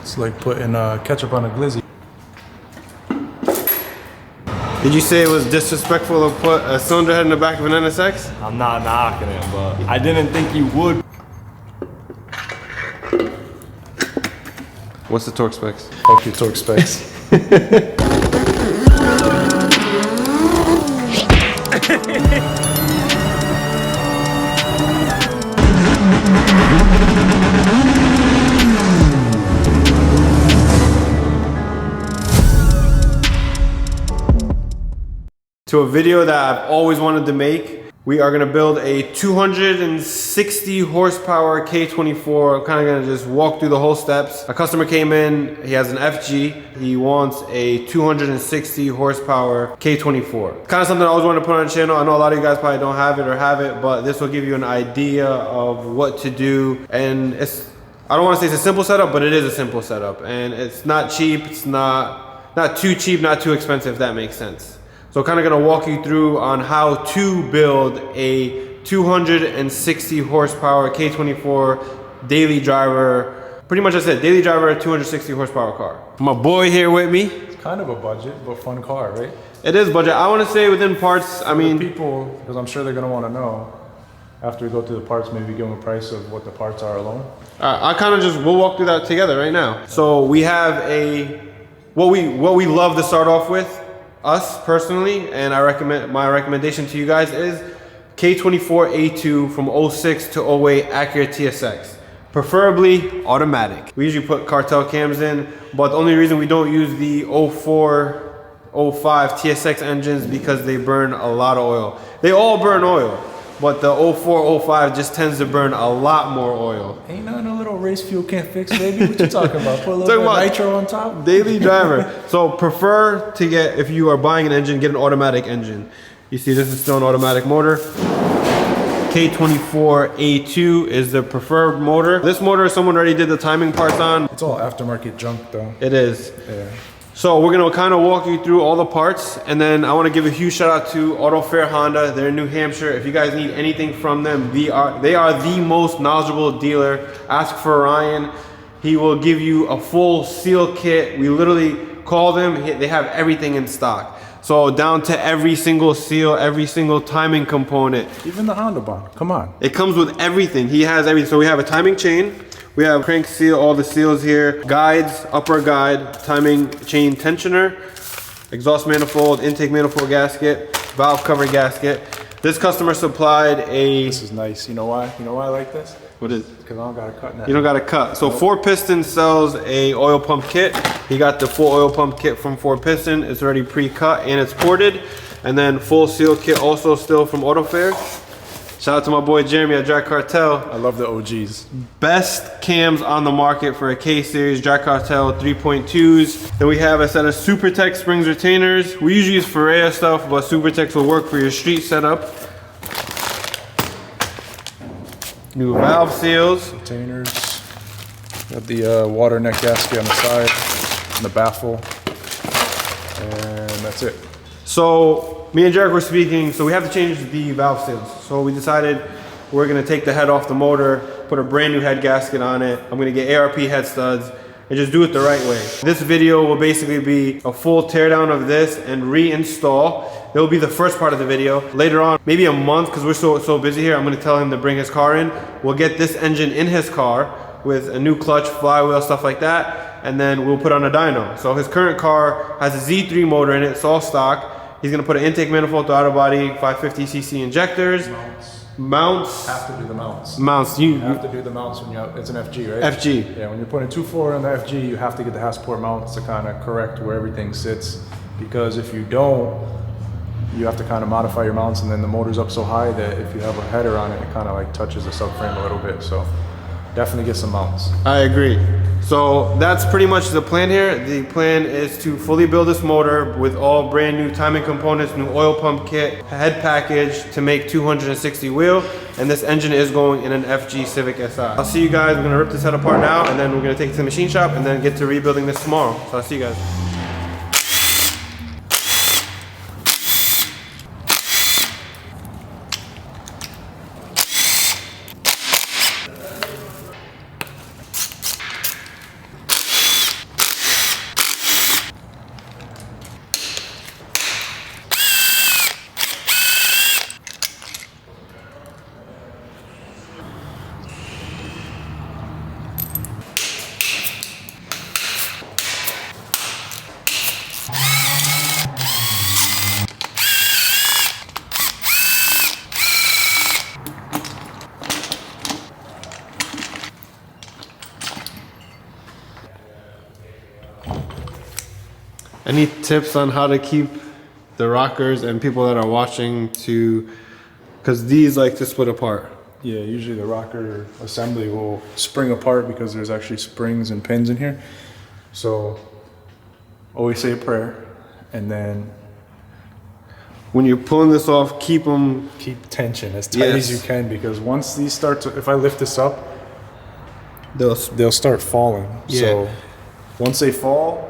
It's like putting ketchup on a glizzy. Did you say it was disrespectful to put a cylinder head in the back of an NSX? I'm not knocking it, but I didn't think you would. What's the torque specs? Fuck your torque specs. To a video that I've always wanted to make. We are gonna build a 260 horsepower K24. I'm kinda gonna just walk through the whole steps. A customer came in, he has an FG. He wants a 260 horsepower K24. Kinda something I always wanted to put on the channel. I know a lot of you guys probably don't have it, but this will give you an idea of what to do. And I don't wanna say it's a simple setup, but it is a simple setup. And it's not cheap, it's not too cheap, not too expensive, if that makes sense. So kind of gonna walk you through on how to build a 260 horsepower K24 daily driver. Pretty much I said daily driver, 260 horsepower car. My boy here with me. It's kind of a budget, but fun car, right? It is budget. I wanna say within parts, I mean. People, because I'm sure they're gonna wanna know, after we go through the parts, maybe give them a price of what the parts are alone. I kind of we'll walk through that together right now. So we have what we love to start off with, us personally, and my recommendation to you guys is K24A2 from 06 to 08 Acura TSX. Preferably automatic. We usually put cartel cams in, but the only reason we don't use the 04, 05 TSX engines because they burn a lot of oil. They all burn oil, but the 04, 05 just tends to burn a lot more oil. Ain't nothing a little race fuel can't fix, baby. What you talking about? Put a little bit of nitro on top? Daily driver. So prefer to get, if you are buying an engine, get an automatic engine. You see this is still an automatic motor. K24A2 is the preferred motor. This motor someone already did the timing parts on. It's all aftermarket junk though. It is. Yeah. So we're gonna kind of walk you through all the parts, and then I want to give a huge shout out to Auto Fair Honda. They're in New Hampshire. If you guys need anything from them, they are the most knowledgeable dealer. Ask for Ryan. He will give you a full seal kit. We literally call them. They have everything in stock. So down to every single seal, every single timing component. Even the Honda bond, come on. It comes with everything. He has everything. So we have a timing chain. We have crank seal, all the seals here, guides, upper guide, timing chain tensioner, exhaust manifold, intake manifold gasket, valve cover gasket. This customer supplied a... This is nice. You know why? You know why I like this? What is? Because I don't got to cut now. You don't got to cut. So 4Piston sells a oil pump kit. He got the full oil pump kit from 4Piston. It's already pre-cut and it's ported. And then full seal kit also still from Auto Fair. Shout out to my boy Jeremy at Drag Cartel. I love the OGs. Best cams on the market for a K-Series, Drag Cartel 3.2s. Then we have a set of supertech springs retainers. We usually use Ferrea stuff, but supertechs will work for your street setup. New valve seals. Retainers. Got the water neck gasket on the side, and the baffle. And that's it. So, me and Jared were speaking, so we have to change the valve seals. So we decided we're gonna take the head off the motor, put a brand new head gasket on it. I'm gonna get ARP head studs and just do it the right way. This video will basically be a full teardown of this and reinstall. That will be the first part of the video. Later on, maybe a month, because we're so busy here, I'm gonna tell him to bring his car in. We'll get this engine in his car with a new clutch, flywheel, stuff like that, and then we'll put on a dyno. So his current car has a Z3 motor in it, it's all stock. He's gonna put an intake manifold, throttle body, 550cc injectors. Mounts. Have to do the mounts. Mounts. You have to do the mounts when it's an FG, right? FG. Yeah, when you're putting 2.4 on the FG, you have to get the Hasport mounts to kind of correct where everything sits. Because if you don't, you have to kind of modify your mounts, and then the motor's up so high that if you have a header on it, it kind of like touches the subframe a little bit. So definitely get some mounts. I agree. So that's pretty much the plan here. The plan is to fully build this motor with all brand new timing components, new oil pump kit, head package to make 260 wheel. And this engine is going in an FG Civic SI. I'll see you guys. We're gonna rip this head apart now, and then we're gonna take it to the machine shop and then get to rebuilding this tomorrow. So I'll see you guys. Any tips on how to keep the rockers and people that are watching to, because these like to split apart? Yeah, usually the rocker assembly will spring apart because there's actually springs and pins in here. So always say a prayer, and then when you're pulling this off, keep them. Keep tension as tight as you can, because once these start to, if I lift this up, they'll start falling. Yeah. So once they fall,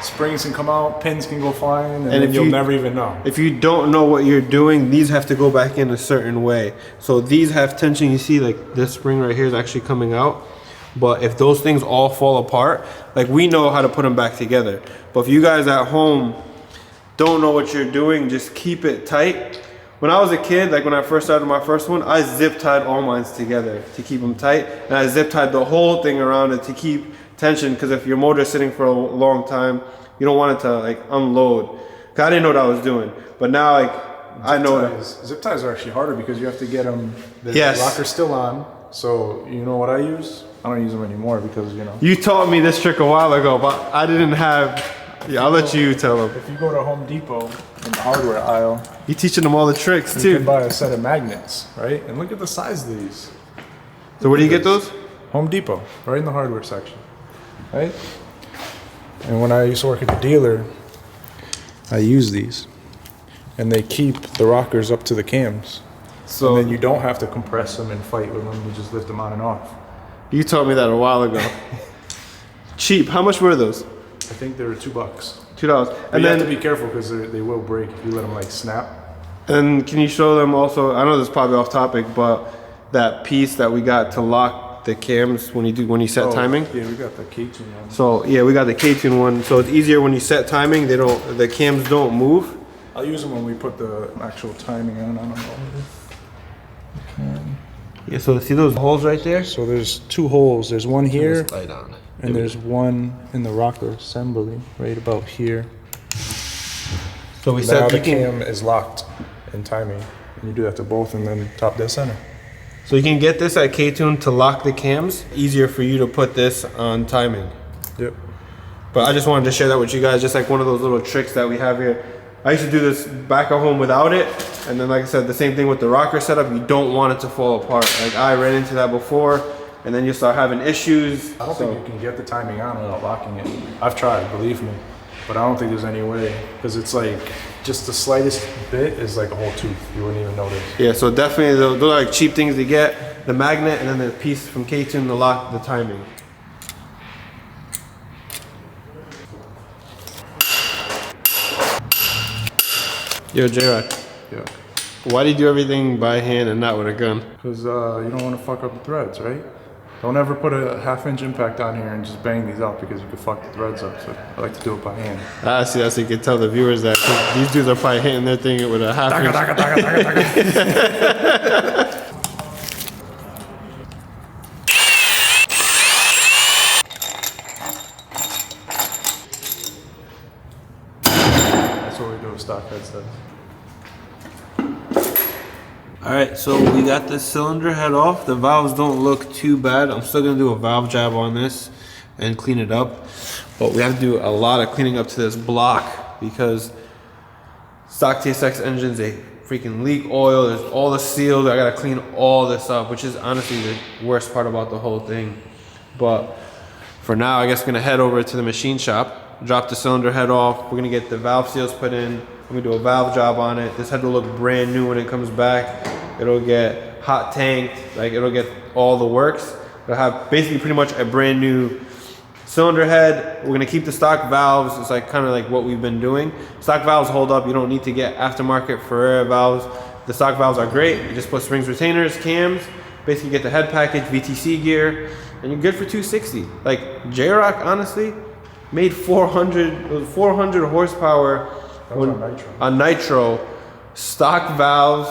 springs can come out, pins can go flying, and then you'll never even know. If you don't know what you're doing, these have to go back in a certain way. So these have tension. You see, like this spring right here is actually coming out. But if those things all fall apart, like we know how to put them back together. But if you guys at home don't know what you're doing, just keep it tight. When I was a kid, like when I first started my first one, I zip tied all mine together to keep them tight. And I zip tied the whole thing around it to keep tension, because if your motor is sitting for a long time, you don't want it to like unload. Cause I didn't know what I was doing. But now like I know zip ties are actually harder because you have to get them, the Yes. rocker's still on. So you know what I use? I don't use them anymore because, you know. you taught me this trick a while ago, but I didn't have. Yeah, I'll let you tell them. If you go to Home Depot in the hardware aisle, You're teaching them all the tricks you too. can buy a set of magnets, right? And look at the size of these. So where do you get those? Home Depot, right in the hardware section, right? And when I used to work at the dealer, I use these, and they keep the rockers up to the cams. So And then you don't have to compress them and fight with them. You just lift them on and off. you taught me that a while ago. Cheap. How much were those? I think they were $2. $2. But And you then have to be careful because they will break if you let them like snap. And can you show them also, I know this is probably off topic, but that piece that we got to lock the cams when you set timing? Yeah, we got the keychain on. So yeah, we got the ktuned one. So it's easier when you set timing, the cams don't move. I'll use them when we put the actual timing on. I don't know. Yeah, so see those holes right there? So there's two holes. There's one here, Light on. and there's one in the rocker assembly right about here. So we Now set the cam is locked in timing, and you do that to both, and then top dead center. So you can get this at Ktuned to lock the cams. Easier for you to put this on timing. Yep. But I just wanted to share that with you guys, just like one of those little tricks that we have here. I used to do this back at home without it, and then like I said, the same thing with the rocker setup. You don't want it to fall apart. Like I ran into that before, and then you start having issues. I don't think you can get the timing on without locking it. I've tried, believe me, but I don't think there's any way, because it's like just the slightest bit is like a whole tooth. You wouldn't even notice. Yeah, so definitely those are like cheap things to get. The magnet and then the piece from Ktuned to lock the timing. Yo, J-Rock, Yeah. why do you do everything by hand and not with a gun? Because you don't want to fuck up the threads, right? Don't ever put a 1/2 inch impact on here and just bang these out, because you could fuck the threads up. So I like to do it by hand. Ah, see, that's so you can tell the viewers that 'cause these dudes are probably hitting their thing with a 1/2 inch. That's what we do with stock head stuff. Alright, so we got the cylinder head off. The valves don't look too bad. I'm still gonna do a valve job on this and clean it up. But we have to do a lot of cleaning up to this block because stock TSX engines, they freaking leak oil. There's all the seals. I gotta clean all this up, which is honestly the worst part about the whole thing. But for now, I guess I'm gonna head over to the machine shop, drop the cylinder head off. We're gonna get the valve seals put in. I'm gonna do a valve job on it. This head will look brand new when it comes back. It'll get hot tanked, like it'll get all the works. It'll have basically pretty much a brand new cylinder head. We're gonna keep the stock valves. It's like kind of like what we've been doing. Stock valves hold up. You don't need to get aftermarket Ferrari valves. The stock valves are great. You just put springs, retainers, cams, basically get the head package, VTC gear, and you're good for 260. Like J-Rock, honestly, made 400 horsepower on nitro. Stock valves.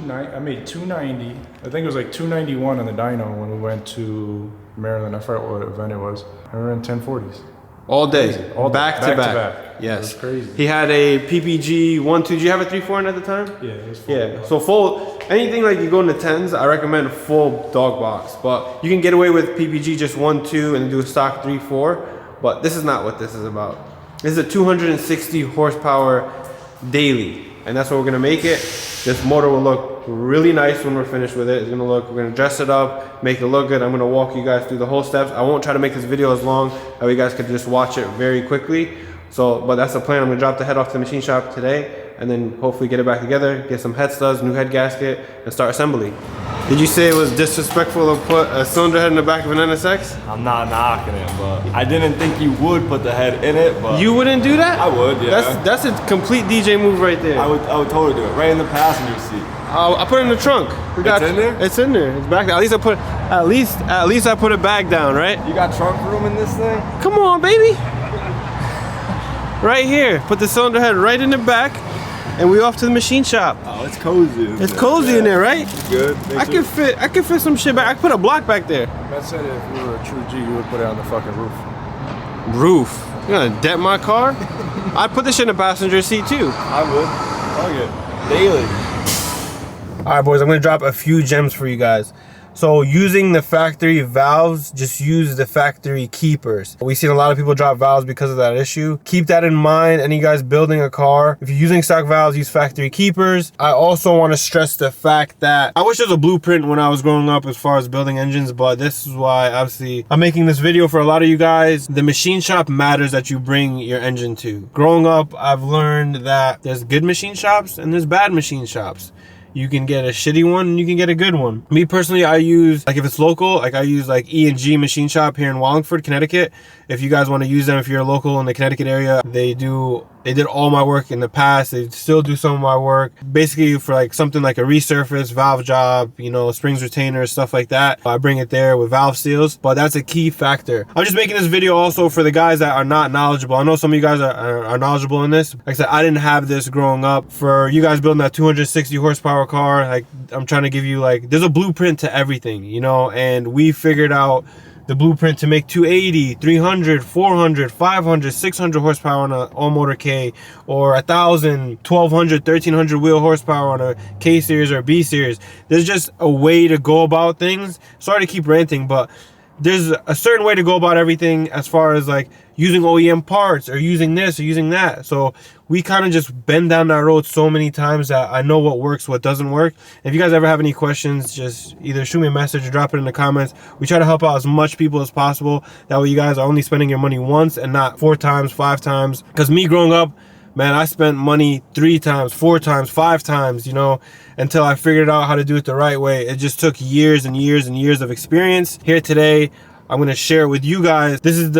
I made 290. I think it was like 291 on the dyno when we went to Maryland. I forgot what event it was. I ran 1040s. All day. All day. Back to back. Yes. That's crazy. He had a PPG 1.2. Did you have a 3.4 at the time? Yeah, it was full. Yeah. So full, anything like you go into 10s, I recommend a full dog box. But you can get away with PPG just 1.2 and do a stock 3.4. But this is not what this is about. This is a 260 horsepower daily, and that's what we're gonna make it. This motor will look really nice when we're finished with it. It's gonna look, we're gonna dress it up, make it look good. I'm gonna walk you guys through the whole steps. I won't try to make this video as long, that way you guys could just watch it very quickly. So, but that's the plan. I'm gonna drop the head off to the machine shop today, and then hopefully get it back together, get some head studs, new head gasket, and start assembly. Did you say it was disrespectful to put a cylinder head in the back of an NSX? I'm not knocking it, but I didn't think you would put the head in it, but You wouldn't do that? I would, yeah. That's a complete DJ move right there. I would totally do it, right in the passenger seat. I put it in the trunk. It's in there? It's in there. It's back there. At least I put it back down, right? You got trunk room in this thing? Come on, baby. Right here. Put the cylinder head right in the back, and we off to the machine shop. Oh, it's cozy. It's cozy in there, right? Good. I can fit some shit back. I can put a block back there. Matt said if you were a true G, you would put it on the fucking roof. Roof. You gonna dent my car? I'd put this shit in the passenger seat too. I would. Fuck it. Daily. All right, boys, I'm gonna drop a few gems for you guys. So using the factory valves, just use the factory keepers. We've seen a lot of people drop valves because of that issue. Keep that in mind, any guys building a car. If you're using stock valves, use factory keepers. I also want to stress the fact that I wish there was a blueprint when I was growing up as far as building engines, but this is why obviously I'm making this video for a lot of you guys. The machine shop matters that you bring your engine to. Growing up, I've learned that there's good machine shops and there's bad machine shops. You can get a shitty one and you can get a good one. Me personally, I use, like if it's local, like I use like E&G Machine Shop here in Wallingford, Connecticut. If you guys want to use them, if you're local in the Connecticut area, they did all my work in the past. They still do some of my work. Basically for like something like a resurface, valve job, you know, springs retainers, stuff like that. I bring it there with valve seals, but that's a key factor. I'm just making this video also for the guys that are not knowledgeable. I know some of you guys are knowledgeable in this. Like I said, I didn't have this growing up. For you guys building that 260 horsepower car, like I'm trying to give you like, there's a blueprint to everything, you know, and we figured out the blueprint to make 280, 300, 400, 500, 600 horsepower on an all-motor K, or 1,000, 1,200, 1,300 wheel horsepower on a K series or B series. There's just a way to go about things. Sorry to keep ranting, but there's a certain way to go about everything as far as like using OEM parts or using this or using that. So we kind of just bend down that road so many times that I know what works, what doesn't work. If you guys ever have any questions, just either shoot me a message or drop it in the comments. We try to help out as much people as possible. That way you guys are only spending your money once and not 4 times, 5 times. Because me growing up, man, I spent money 3 times, 4 times, 5 times, you know, until I figured out how to do it the right way. It just took years and years and years of experience. Here today, I'm going to share it with you guys. This is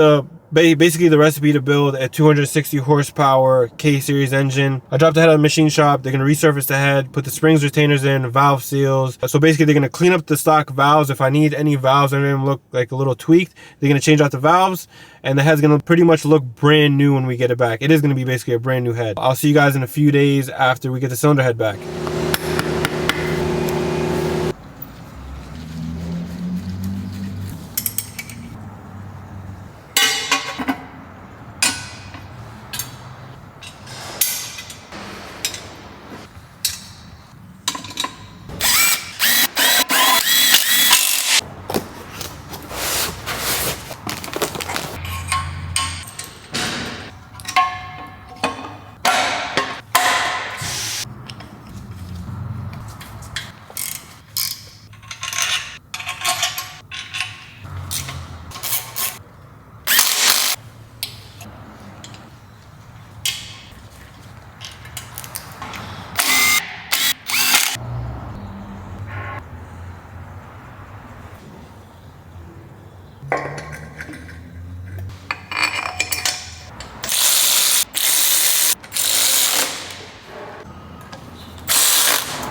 basically the recipe to build a 260 horsepower K series engine. I dropped the head out of the machine shop. They're going to resurface the head, put the springs retainers in, valve seals. So basically they're going to clean up the stock valves. If I need any valves that are going to look like a little tweaked, they're going to change out the valves, and the head's going to pretty much look brand new when we get it back. It is going to be basically a brand new head. I'll see you guys in a few days after we get the cylinder head back.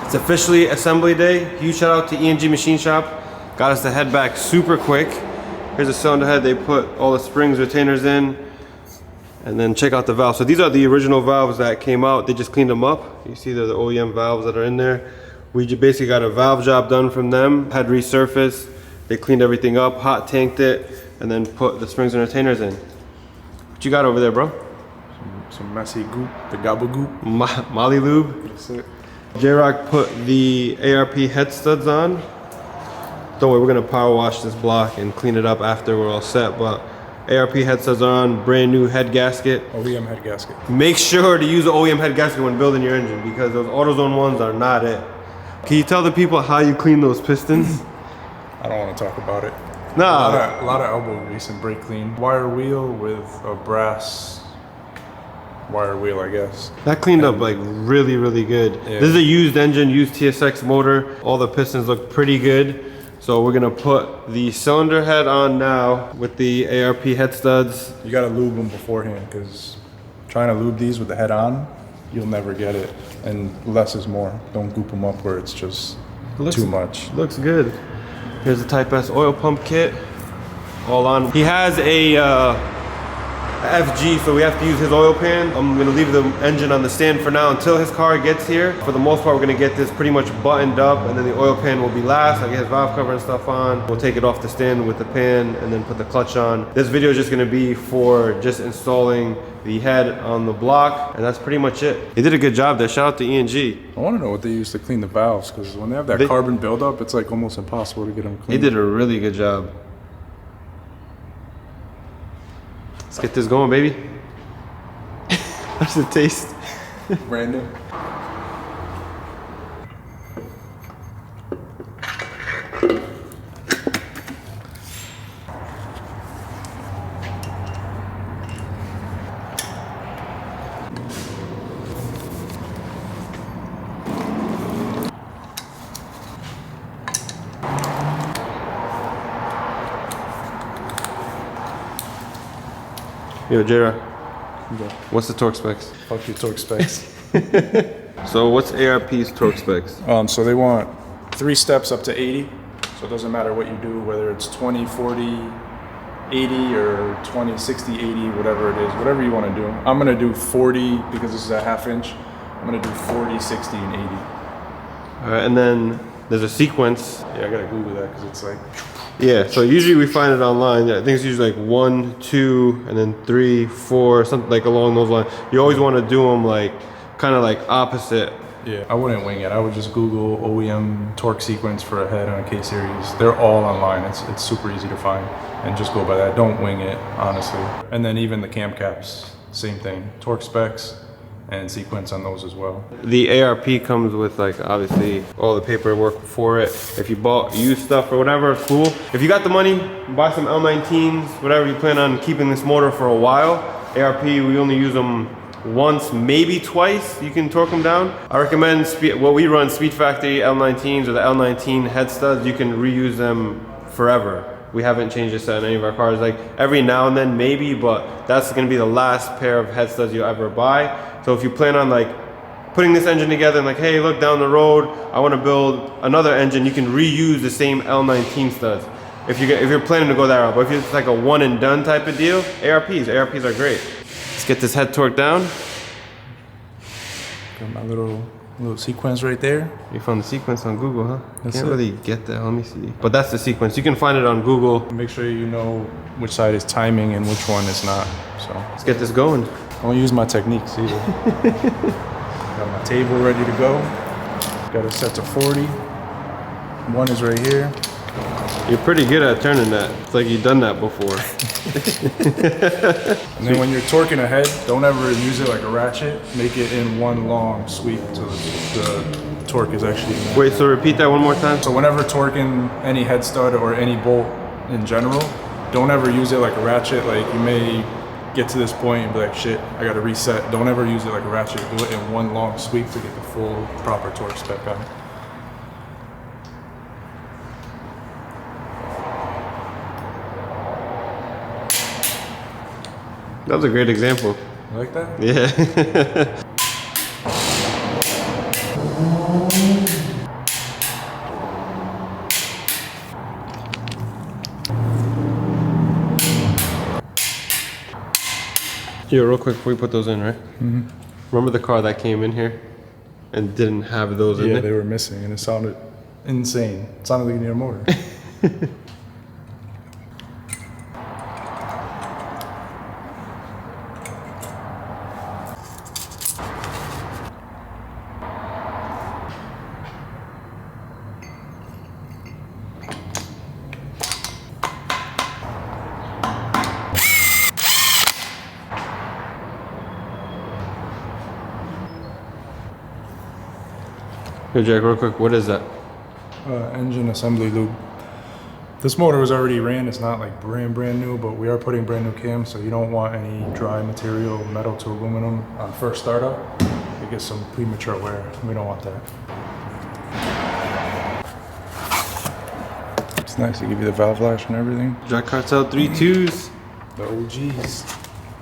It's officially assembly day. Huge shout out to E&G Machine Shop. Got us the head back super quick. Here's the cylinder head. They put all the springs retainers in, and then check out the valves. So these are the original valves that came out. They just cleaned them up. You see they're the OEM valves that are in there. We just basically got a valve job done from them. Had resurfaced. They cleaned everything up, hot tanked it, and then put the springs and retainers in. What you got over there, bro? Some messy goop, the gobble goop. Molly lube. That's it. J-Rock put the ARP head studs on. Don't worry, we're gonna power wash this block and clean it up after we're all set, but ARP head studs are on, brand new head gasket. OEM head gasket. Make sure to use the OEM head gasket when building your engine because those AutoZone ones are not it. Can you tell the people how you clean those pistons? I don't want to talk about it. Nah. A lot of elbow grease and brake clean. Wire wheel with a brass wire wheel, I guess. That cleaned up like really, really good. Yeah. This is a used engine, used TSX motor. All the pistons look pretty good. So we're gonna put the cylinder head on now with the ARP head studs. You gotta lube them beforehand because trying to lube these with the head on, you'll never get it. And less is more. Don't goop them up where it's just too much. Looks good. Here's the Type S oil pump kit, all on. He has a FG, so we have to use his oil pan. I'm gonna leave the engine on the stand for now until his car gets here. For the most part, we're gonna get this pretty much buttoned up, and then the oil pan will be last. I'll get his valve cover and stuff on. We'll take it off the stand with the pan and then put the clutch on. This video is just gonna be for just installing the head on the block, and that's pretty much it. They did a good job there. Shout out to E&G. I want to know what they use to clean the valves because when they have that carbon buildup, it's like almost impossible to get them clean. They did a really good job. Let's get this going, baby. How's it taste? Brand new. Yo, Jera, what's the torque specs? Fuck your torque specs. So what's ARP's torque specs? So they want 3 steps up to 80. So it doesn't matter what you do, whether it's 20, 40, 80, or 20, 60, 80, whatever it is, whatever you want to do. I'm going to do 40 because this is a 1/2 inch. I'm going to do 40, 60, and 80. All right, and then there's a sequence. Yeah, I got to Google that because it's like... Yeah, so usually we find it online. I think it's usually like 1, 2, and then 3, 4, something like along those lines. You always want to do them like kind of like opposite. Yeah, I wouldn't wing it. I would just Google OEM torque sequence for a head on a K series. They're all online. It's super easy to find, and just go by that. Don't wing it, honestly. And then even the cam caps, same thing. Torque specs and sequence on those as well. The ARP comes with like obviously all the paperwork for it. If you bought used stuff or whatever, it's cool. If you got the money, buy some L19s, whatever you plan on keeping this motor for a while. ARP, we only use them once, maybe twice. You can torque them down. I recommend what we run, Speed Factory L19s or the L19 head studs. You can reuse them forever. We haven't changed this on any of our cars. Like every now and then maybe, but that's gonna be the last pair of head studs you'll ever buy. So if you plan on like putting this engine together and like, hey, look down the road, I want to build another engine, you can reuse the same L19 studs. If you're planning to go that route, but if it's like a one and done type of deal, ARPs are great. Let's get this head torqued down. Got my little sequence right there. You found the sequence on Google, huh? That's Can't it. really get that, let me see. But that's the sequence. You can find it on Google. Make sure you know which side is timing and which one is not. So Let's get this going. don't use my techniques either. Got my table ready to go. Got it set to 40. One is right here. You're pretty good at turning that. It's like you've done that before. And then when you're torquing a head, don't ever use it like a ratchet. Make it in one long sweep so the torque is actually... Wait, so repeat that one more time. So whenever torquing any head stud or any bolt in general, don't ever use it like a ratchet. Like you may get to this point and be like, shit, I gotta reset. Don't ever use it like a ratchet. Do it in one long sweep to get the full proper torque spec on it. That was a great example. You like that? Yeah. Yo, real quick before we put those in, right? Mm-hmm. Remember the car that came in here and didn't have those in Yeah, there? they were missing and it sounded insane. It sounded like you need a motor. Hey Jack, real quick, what is that? Engine assembly lube. This motor was already ran. It's not like brand new, but we are putting brand new cams, so you don't want any dry material, metal to aluminum on first startup. You get some premature wear. We don't want that. It's nice to give you the valve lash and everything. Jack Cartel 3.2s. The OGs.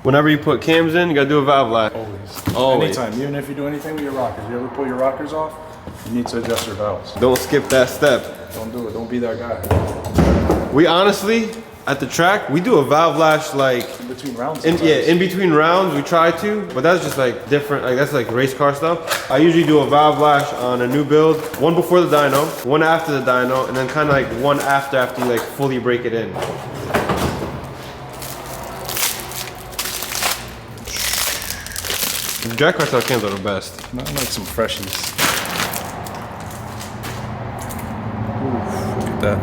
Whenever you put cams in, you gotta do a valve lash. Always. Always. Anytime. Even if you do anything with your rockers. You ever pull your rockers off, you need to adjust your valves. Don't skip that step. Don't do it. Don't be that guy. We honestly, at the track, we do a valve lash like In between rounds. in between rounds we try to, but that's just like different, like that's like race car stuff. I usually do a valve lash on a new build, one before the dyno, one after the dyno, and then kind of like one after you like fully break it in. Jack Cartel cams are the best. Not like some freshies. Oof, look at that.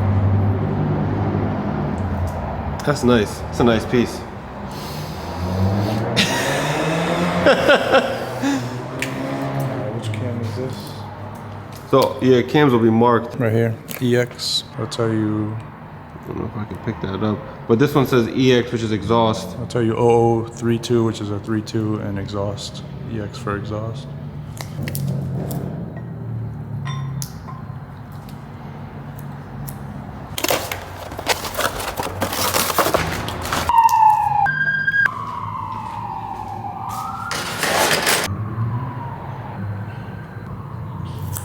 That's nice. It's a nice piece. Which cam is this? So yeah, cams will be marked. Right here. EX. I'll tell you. I don't know if I can pick that up. But this one says EX, which is exhaust. I'll tell you 0032, which is a 3.2, and exhaust. EX for exhaust.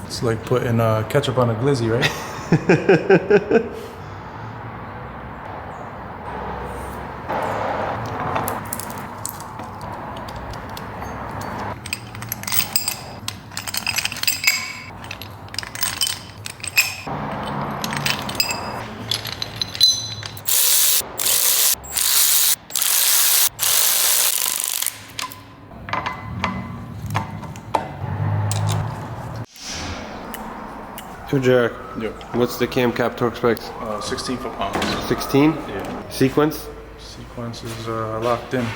It's like putting ketchup on a glizzy, right? So Jack, Yep. what's the cam cap torque specs? 16 foot-pounds. 16? Yeah. Sequence? Sequence is locked in.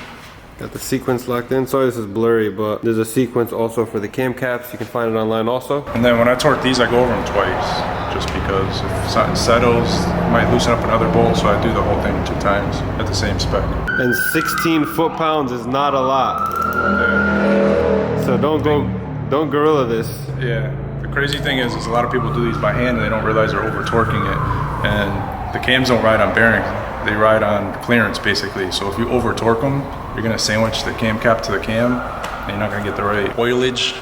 Got the sequence locked in. Sorry this is blurry, but there's a sequence also for the cam caps. You can find it online also. And then when I torque these, I go over them twice, just because if something settles, it might loosen up another bolt, so I do the whole thing 2 times at the same spec. And 16 foot-pounds is not a lot. Yeah. So don't gorilla this. Yeah. The crazy thing is a lot of people do these by hand and they don't realize they're over torquing it. And the cams don't ride on bearings, they ride on clearance basically. So if you over torque them, you're gonna sandwich the cam cap to the cam and you're not gonna get the right oilage.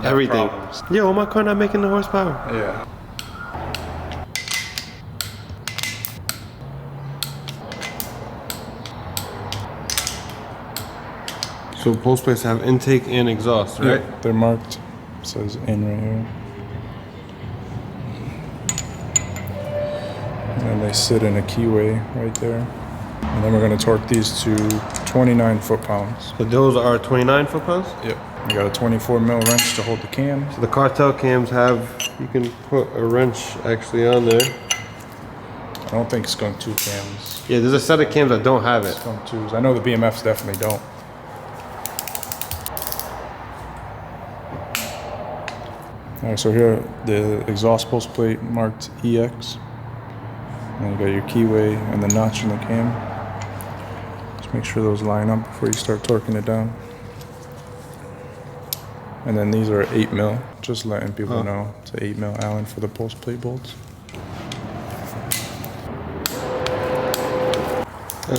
Everything. Problems. Yeah, why my car not making the horsepower? Yeah. So post plates have intake and exhaust, right? Yeah, they're marked. It says in right here. And they sit in a keyway right there. And then we're gonna torque these to 29 foot-pounds. So those are 29 foot-pounds? Yep. You got a 24 mil wrench to hold the cam. So the cartel cams have, you can put a wrench actually on there. I don't think skunk 2 cams. Yeah, there's a set of cams that don't have it. Skunk 2s. I know the BMFs definitely don't. Alright, so here the exhaust post plate marked EX. And you got your keyway and the notch in the cam. Just make sure those line up before you start torquing it down. And then these are 8 mil. Just letting people know it's an 8 mil Allen for the post plate bolts.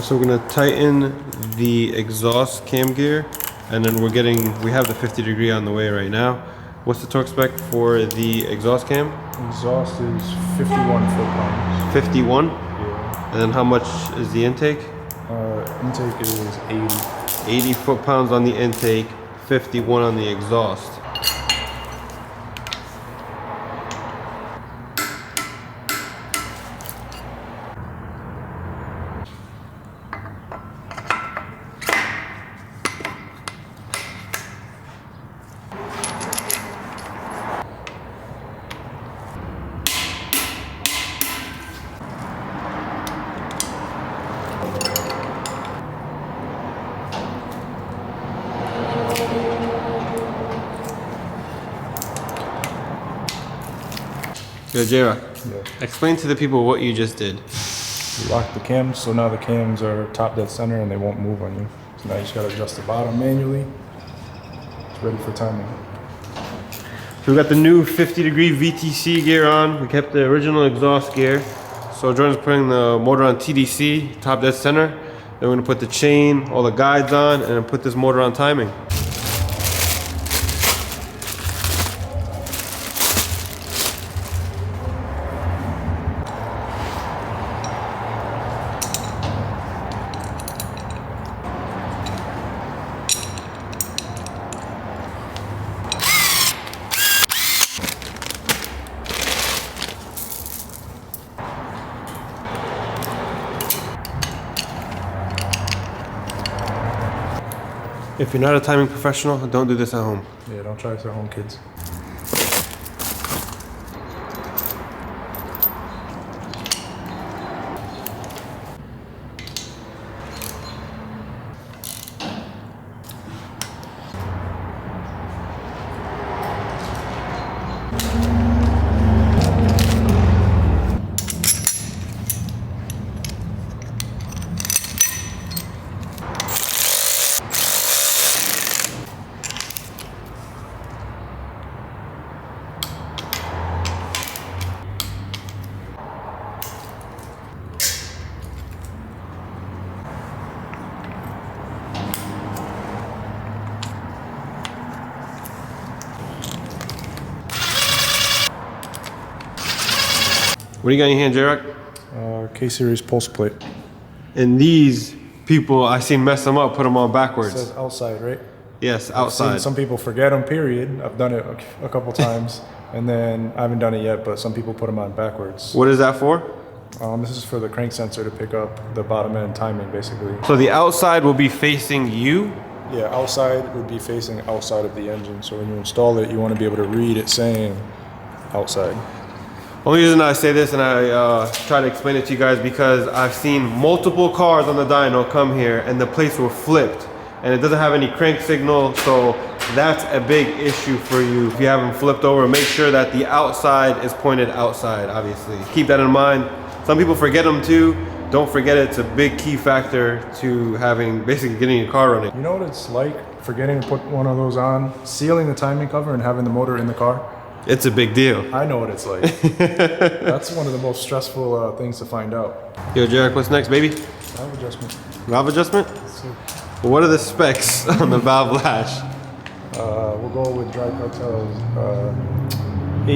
So we're gonna tighten the exhaust cam gear, and then we have the 50 degree on the way right now. What's the torque spec for the exhaust cam? Exhaust is 51 foot-pounds. 51? Yeah. And then how much is the intake? Intake is 80. 80 foot-pounds on the intake, 51 on the exhaust. Yo, J-Rock, Yeah. explain to the people what you just did. You lock the cams, so now the cams are top dead center and they won't move on you. So now you just gotta adjust the bottom manually. It's ready for timing. So we got the new 50-degree VTC gear on. We kept the original exhaust gear. So Jordan's putting the motor on TDC, top dead center. Then we're gonna put the chain, all the guides on, and then put this motor on timing. If you're not a timing professional, don't do this at home. Yeah, don't try this at home, kids. What do you got in your hand, J-Rock? K-Series pulse plate. And these people, I see mess them up, put them on It backwards. says outside, right? Yes, I've seen outside. some people forget them, period. I've done it a couple times. And then I haven't done it yet, but some people put them on backwards. What is that for? This is for the crank sensor to pick up the bottom end timing, basically. So the outside will be facing you. Yeah, outside would be facing outside of the engine. So when you install it, you want to be able to read it saying outside. Only reason I say this and I try to explain it to you guys because I've seen multiple cars on the dyno come here and the plates were flipped and it doesn't have any crank signal, so that's a big issue for you. If you have them flipped over, make sure that the outside is pointed outside, obviously. Keep that in mind. Some people forget them too. Don't forget it. It's a big key factor to basically getting your car running. You know what it's like forgetting to put one of those on, sealing the timing cover and having the motor in the car? It's a big deal. I know what it's like. That's one of the most stressful things to find out. Yo, Jarek, what's next, baby? Valve adjustment. Valve adjustment? What are the specs on the valve lash? We'll go with dry cartels, 8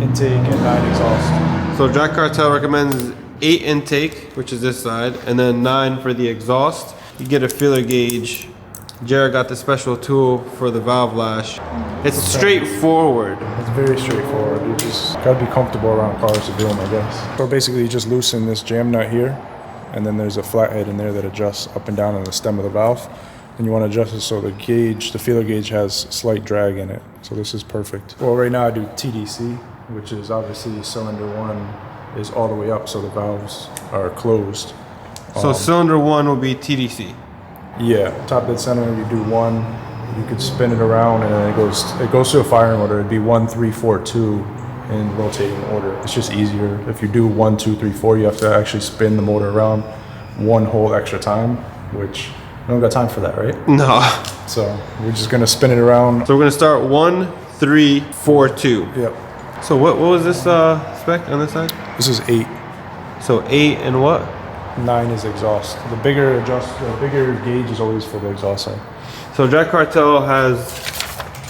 intake and 9 exhaust. So Dry Cartel recommends 8 intake, which is this side, and then 9 for the exhaust. You get a feeler gauge. Jared got the special tool for the valve lash. It's straightforward. It's very straightforward. You just gotta be comfortable around cars to do them, I guess. So basically you just loosen this jam nut here, and then there's a flathead in there that adjusts up and down on the stem of the valve. And you want to adjust it so the gauge, the feeler gauge, has slight drag in it. So this is perfect. Well, right now I do TDC, which is obviously cylinder 1 is all the way up, so the valves are closed. So cylinder 1 will be TDC. Yeah, top dead center, you do 1, you could spin it around and then it goes to a firing order. It'd be 1, 3, 4, 2 in rotating order. It's just easier. If you do 1, 2, 3, 4, you have to actually spin the motor around one whole extra time, which we don't got time for that, right? No. So we're just gonna spin it around. So we're gonna start 1, 3, 4, 2. Yep. So what was this spec on this side? This is 8. So 8 and what? 9 is exhaust. The bigger gauge is always for the exhaust side. So Dry Cartel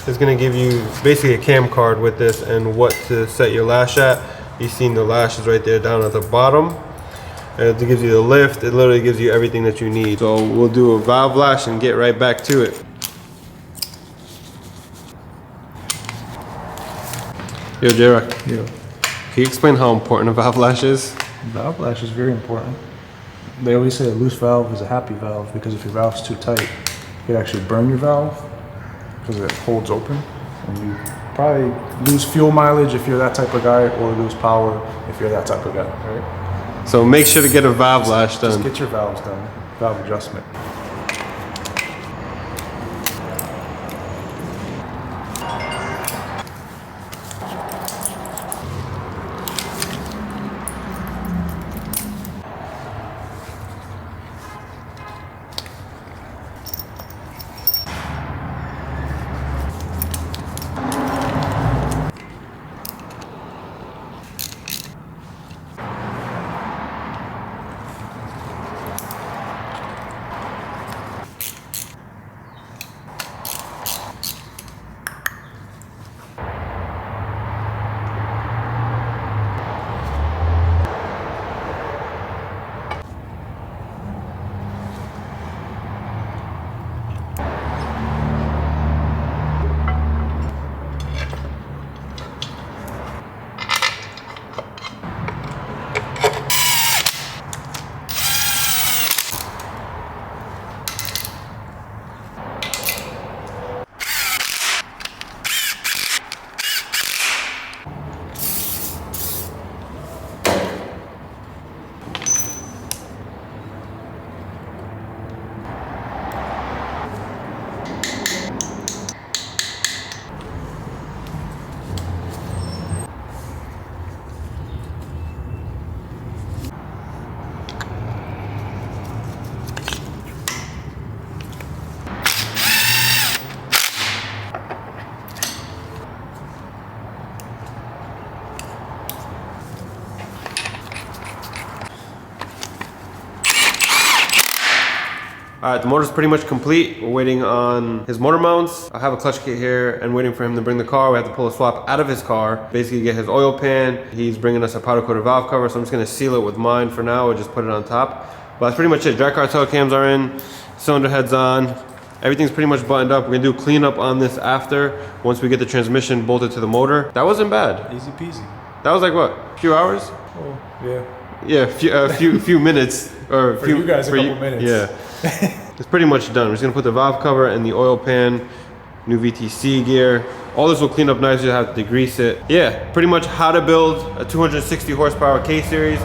is gonna give you basically a cam card with this and what to set your lash at. You've seen the lash is right there down at the bottom. And it gives you the lift. It literally gives you everything that you need. So we'll do a valve lash and get right back to it. Yo, J-Rock. Yeah. Can you explain how important a valve lash is? Valve lash is very important. They always say a loose valve is a happy valve because if your valve's too tight, you could actually burn your valve because it holds open. And you probably lose fuel mileage if you're that type of guy, or lose power if you're that type of guy, right? So make sure to get a valve lash done. Just get your valves done. Valve adjustment. All right, the motor's pretty much complete. We're waiting on his motor mounts. I have a clutch kit here and waiting for him to bring the car. We have to pull a swap out of his car, basically get his oil pan. He's bringing us a powder coated valve cover, so I'm just gonna seal it with mine for now or just put it on top. But that's pretty much it. Drag cartel cams are in, cylinder head's on. Everything's pretty much buttoned up. We're gonna do cleanup on this after, once we get the transmission bolted to the motor. That wasn't bad. Easy peasy. That was like what, a few hours? Oh, yeah. Yeah, few minutes. Or For you guys, a couple minutes. Yeah. It's pretty much done. We're just gonna put the valve cover and the oil pan, new VTC gear. All this will clean up nice, you have to degrease it. Yeah, pretty much how to build a 260 horsepower K-Series.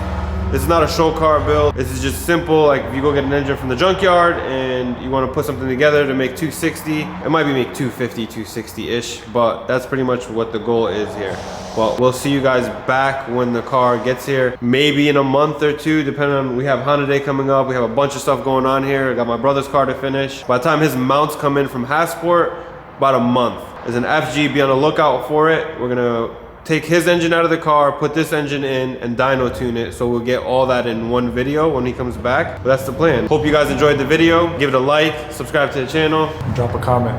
This is not a show car build. This is just simple, like if you go get an engine from the junkyard and you want to put something together to make 260, it might be make 250, 260-ish, but that's pretty much what the goal is here. Well, we'll see you guys back when the car gets here, maybe in a month or two, depending on, we have Honda Day coming up, we have a bunch of stuff going on here. I got my brother's car to finish. By the time his mounts come in from Hasport, about a month. There's an FG, be on the lookout for it. We're gonna take his engine out of the car, put this engine in, and dyno tune it, so we'll get all that in one video when he comes back. But that's the plan. Hope you guys enjoyed the video. Give it a like, subscribe to the channel. Drop a comment.